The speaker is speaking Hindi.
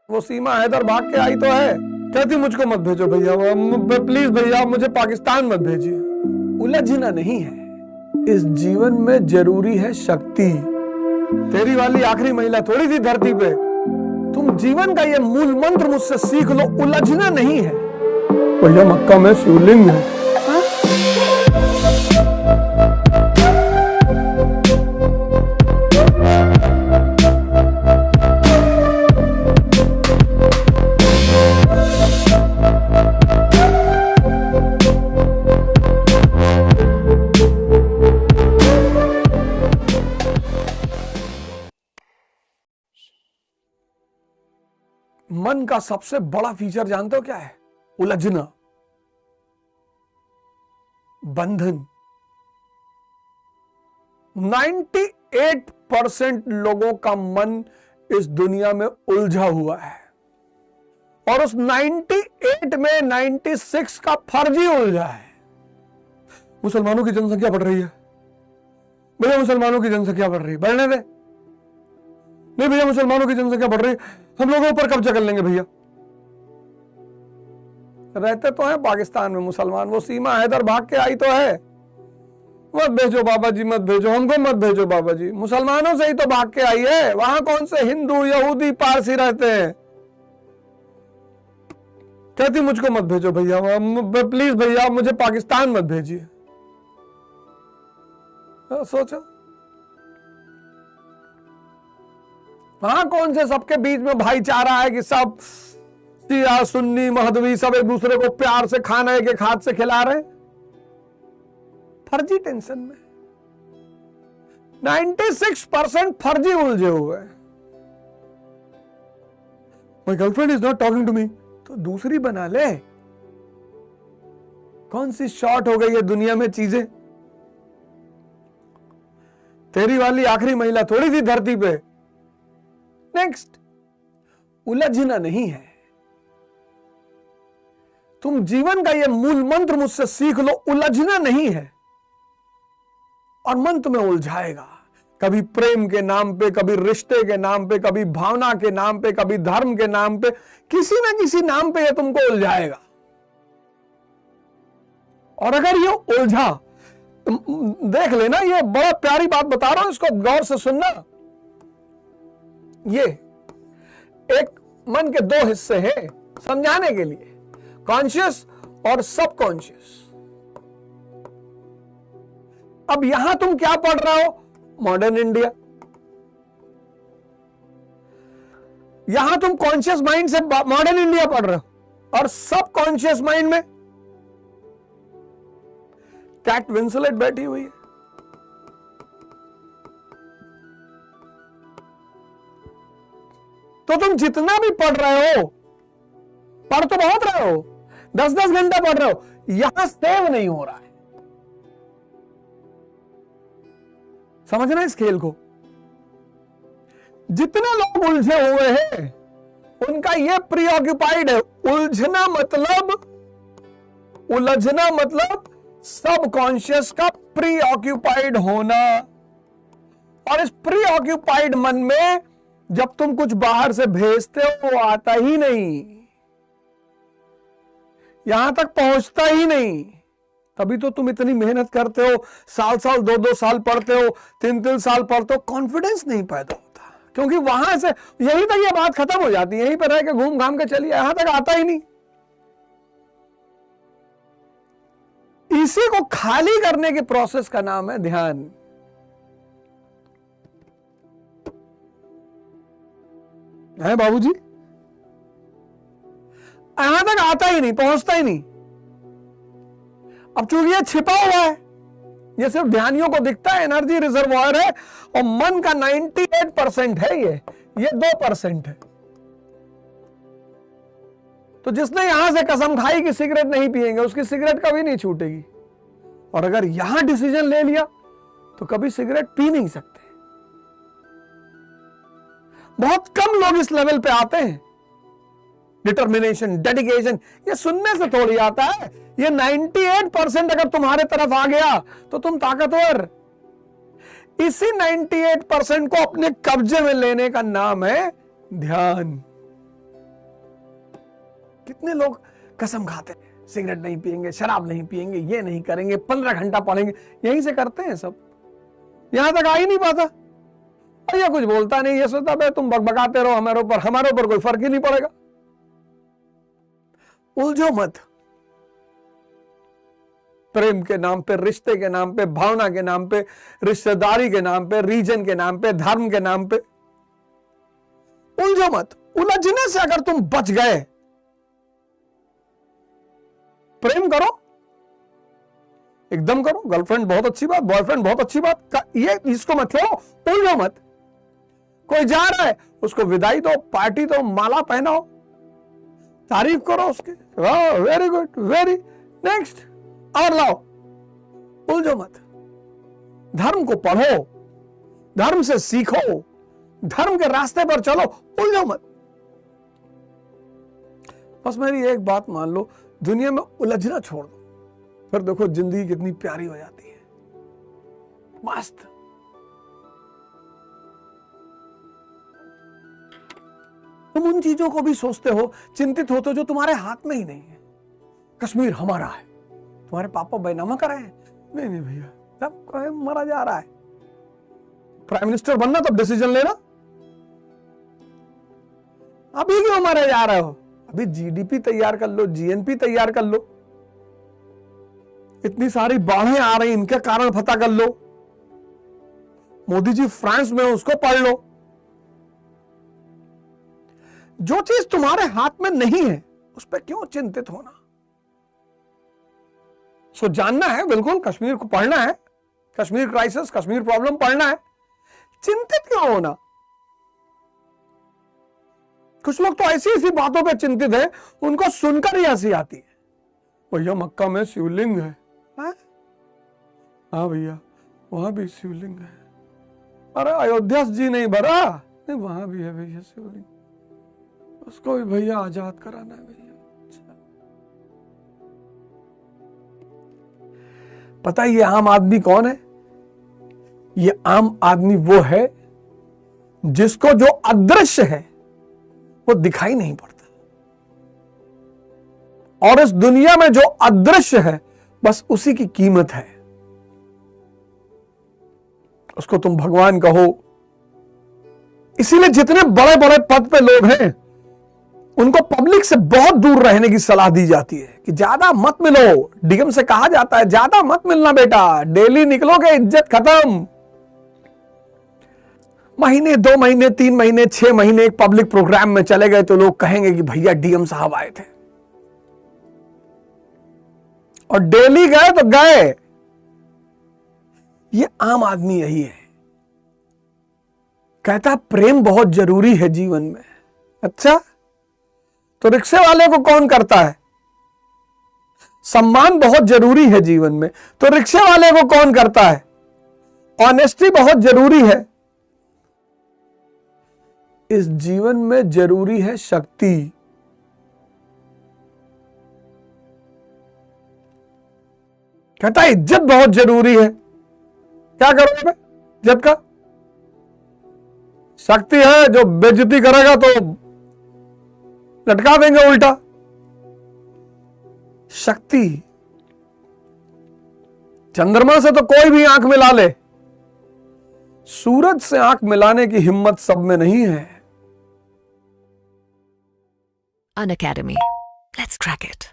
वो सीमा हैदर भाग के आई तो है, कहती मुझको मत भेजो भैया, प्लीज भैया मुझे पाकिस्तान मत भेजिए। उलझना नहीं है, इस जीवन में जरूरी है शक्ति। तेरी वाली आखिरी महिला थोड़ी थी धरती पे। तुम जीवन का ये मूल मंत्र मुझसे सीख लो, उलझना नहीं है। भैया मक्का में शिवलिंग है। मन का सबसे बड़ा फीचर जानते हो क्या है? उलझना, बंधन। 98% लोगों का मन इस दुनिया में उलझा हुआ है, और उस 98 में 96 का फर्जी उलझा है। मुसलमानों की जनसंख्या बढ़ रही है भैया, मुसलमानों की जनसंख्या बढ़ रही है, बढ़ने दे। नहीं भैया मुसलमानों की जनसंख्या बढ़ रही है, हम लोगों पर कब्जा कर लेंगे भैया। रहते तो हैं पाकिस्तान में मुसलमान, वो सीमा हैदर भाग के आई तो है। मत भेजो बाबा जी, मत भेजो, हमको मत भेजो बाबा जी। मुसलमानों से ही तो भाग के आई है, वहां कौन से हिंदू यहूदी पारसी रहते हैं। कहती मुझको मत भेजो भैया, प्लीज भैया मुझे पाकिस्तान मत भेजिए। सोचो वहां कौन से सबके बीच में भाईचारा है कि सब शिया सुन्नी महदवी सब एक दूसरे को प्यार से खाना एक एक हाथ से खिला रहे। फर्जी टेंशन में 96% फर्जी उलझे हुए हैं। My girlfriend is not talking to me, तो दूसरी बना ले। कौन सी शॉर्ट हो गई है दुनिया में चीजें। तेरी वाली आखिरी महिला थोड़ी थी धरती पे। नेक्स्ट, उलझना नहीं है। तुम जीवन का ये मूल मंत्र मुझसे सीख लो, उलझना नहीं है। और मन तुम्हें उलझाएगा, कभी प्रेम के नाम पे, कभी रिश्ते के नाम पे, कभी भावना के नाम पे, कभी धर्म के नाम पे, किसी ना किसी नाम पे ये तुमको उलझाएगा। और अगर ये उलझा, देख लेना, ये बड़ा प्यारी बात बता रहा हूं, इसको गौर से सुनना। ये एक मन के दो हिस्से हैं समझाने के लिए, कॉन्शियस और सबकॉन्शियस। अब यहां तुम क्या पढ़ रहे हो? Modern India. यहां तुम कॉन्शियस माइंड से मॉडर्न इंडिया पढ़ रहे हो, और सबकॉन्शियस माइंड में कैट विंसलेट बैठी हुई है। तो तुम जितना भी पढ़ रहे हो, पढ़ तो बहुत रहे हो, 10-10 घंटा पढ़ रहे हो, यहां सेव नहीं हो रहा है। समझना इस खेल को। जितने लोग उलझे हुए हैं उनका यह प्रीऑक्युपाइड है। उलझना मतलब सबकॉन्शियस का प्रीऑक्युपाइड होना। और इस प्रीऑक्युपाइड मन में जब तुम कुछ बाहर से भेजते हो वो आता ही नहीं, यहां तक पहुंचता ही नहीं। तभी तो तुम इतनी मेहनत करते हो, साल 2-2 साल पढ़ते हो, 3-3 साल पढ़ते हो, कॉन्फिडेंस नहीं पैदा होता। क्योंकि वहां से यहीं तक ये बात खत्म हो जाती है, यहीं पर रह के घूम घाम के चलिए, यहां तक आता ही नहीं। इसी को खाली करने के प्रोसेस का नाम है ध्यान। है बाबूजी, यहां तक आता ही नहीं, पहुंचता ही नहीं। अब चूंकि ये छिपा हुआ है, ये सिर्फ ध्यानियों को दिखता है, एनर्जी रिजर्वॉयर है, और मन का 98% है, ये 2% है। तो जिसने यहां से कसम खाई कि सिगरेट नहीं पिएंगे, उसकी सिगरेट कभी नहीं छूटेगी। और अगर यहां डिसीजन ले लिया तो कभी सिगरेट पी नहीं सकते। बहुत कम लोग इस लेवल पे आते हैं। डिटर्मिनेशन, डेडिकेशन, ये सुनने से थोड़ी आता है। ये 98% अगर तुम्हारे तरफ आ गया तो तुम ताकतवर। इसी 98% को अपने कब्जे में लेने का नाम है ध्यान। कितने लोग कसम खाते हैं, सिगरेट नहीं पिएंगे, शराब नहीं पिएंगे, ये नहीं करेंगे, 15 घंटा पढ़ेंगे, यहीं से करते हैं सब, यहां तक आ ही नहीं पाता। भैया कुछ बोलता नहीं, ये सोचता भाई तुम बकबकाते रहो हमारे ऊपर कोई फर्क ही नहीं पड़ेगा। उलझो मत। प्रेम के नाम पे, रिश्ते के नाम पे, भावना के नाम पे, रिश्तेदारी के नाम पे, रीजन के नाम पे, धर्म के नाम पे उलझो मत। उलझने से अगर तुम बच गए, प्रेम करो, एकदम करो। गर्लफ्रेंड बहुत अच्छी बात, बॉयफ्रेंड बहुत अच्छी बात, ये इसको मत छोड़ो, उलझो मत। कोई जा रहा है उसको विदाई दो, पार्टी दो, माला पहनाओ, तारीफ करो उसके, वाह वेरी गुड, वेरी नेक्स्ट, और लाओ। उलझो मत। धर्म को पढ़ो, धर्म से सीखो, धर्म के रास्ते पर चलो, उलझो मत। बस मेरी एक बात मान लो, दुनिया में उलझना छोड़ दो, फिर देखो जिंदगी कितनी प्यारी हो जाती है, मस्त। तुम उन चीजों को भी सोचते हो, चिंतित होते हो जो तुम्हारे हाथ में ही नहीं है। कश्मीर हमारा है, तुम्हारे पापा बैनामा कराए हैं? नहीं भैया, सब मरा जा रहा है। प्राइम मिनिस्टर बनना तब डिसीजन लेना, अभी क्यों मरे जा रहे हो? अभी जीडीपी तैयार कर लो, जीएनपी तैयार कर लो, इतनी सारी बाढ़ें आ रही, इनके कारण पता कर लो। मोदी जी फ्रांस में, उसको पढ़ लो। जो चीज तुम्हारे हाथ में नहीं है उस पर क्यों चिंतित होना? सो जानना है, बिल्कुल कश्मीर को पढ़ना है, कश्मीर क्राइसिस, कश्मीर प्रॉब्लम पढ़ना है, चिंतित क्यों होना? कुछ लोग तो ऐसी ऐसी बातों पे चिंतित है, उनको सुनकर ही हंसी आती है। भैया मक्का में शिवलिंग है, हाँ भैया वहां भी शिवलिंग है। अरे अयोध्या जी नहीं भरा, नहीं वहां भी है भैया शिवलिंग, उसको भी भैया आजाद कराना है भैया। पता है ये आम आदमी कौन है? ये आम आदमी वो है जिसको जो अदृश्य है वो दिखाई नहीं पड़ता, और इस दुनिया में जो अदृश्य है बस उसी की कीमत है। उसको तुम भगवान कहो। इसीलिए जितने बड़े बड़े पद पे लोग हैं उनको पब्लिक से बहुत दूर रहने की सलाह दी जाती है कि ज्यादा मत मिलो। डीएम से कहा जाता है ज्यादा मत मिलना बेटा, डेली निकलोगे इज्जत खत्म। महीने, 2 महीने, 3 महीने, 6 महीने एक पब्लिक प्रोग्राम में चले गए तो लोग कहेंगे कि भैया डीएम साहब आए थे, और डेली गए तो गए। ये आम आदमी यही है, कहता प्रेम बहुत जरूरी है जीवन में। अच्छा, तो रिक्शे वाले को कौन करता है? सम्मान बहुत जरूरी है जीवन में, तो रिक्शे वाले को कौन करता है? ऑनेस्टी बहुत जरूरी है। इस जीवन में जरूरी है शक्ति। कहता है इज्जत बहुत जरूरी है। क्या करोगे इज्जत का? शक्ति है, जो बेइज्जती करेगा तो लटका देंगे उल्टा। शक्ति, चंद्रमा से तो कोई भी आंख मिला ले, सूरज से आंख मिलाने की हिम्मत सब में नहीं है। Unacademy. Let's crack it.